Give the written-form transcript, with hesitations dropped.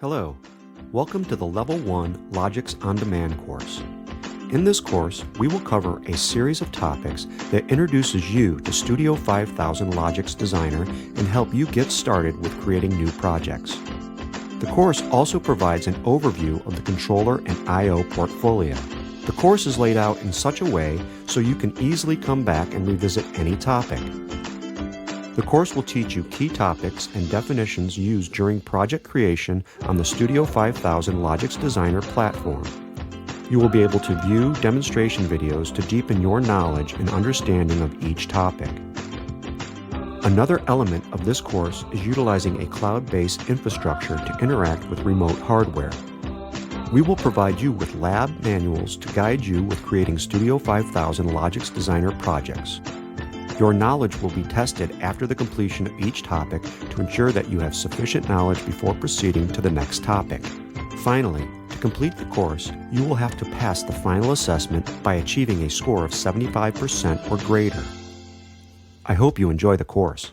Hello, welcome to the Level 1 Logics On Demand course. In this course, we will cover a series of topics that introduces you to Studio 5000 Logics Designer and help you get started with creating new projects. The course also provides an overview of the controller and I/O portfolio. The course is laid out in such a way so you can easily come back and revisit any topic. The course will teach you key topics and definitions used during project creation on the Studio 5000 Logics Designer platform. You will be able to view demonstration videos to deepen your knowledge and understanding of each topic. Another element of this course is utilizing a cloud-based infrastructure to interact with remote hardware. We will provide you with lab manuals to guide you with creating Studio 5000 Logics Designer projects. Your knowledge will be tested after the completion of each topic to ensure that you have sufficient knowledge before proceeding to the next topic. Finally, to complete the course, you will have to pass the final assessment by achieving a score of 75% or greater. I hope you enjoy the course.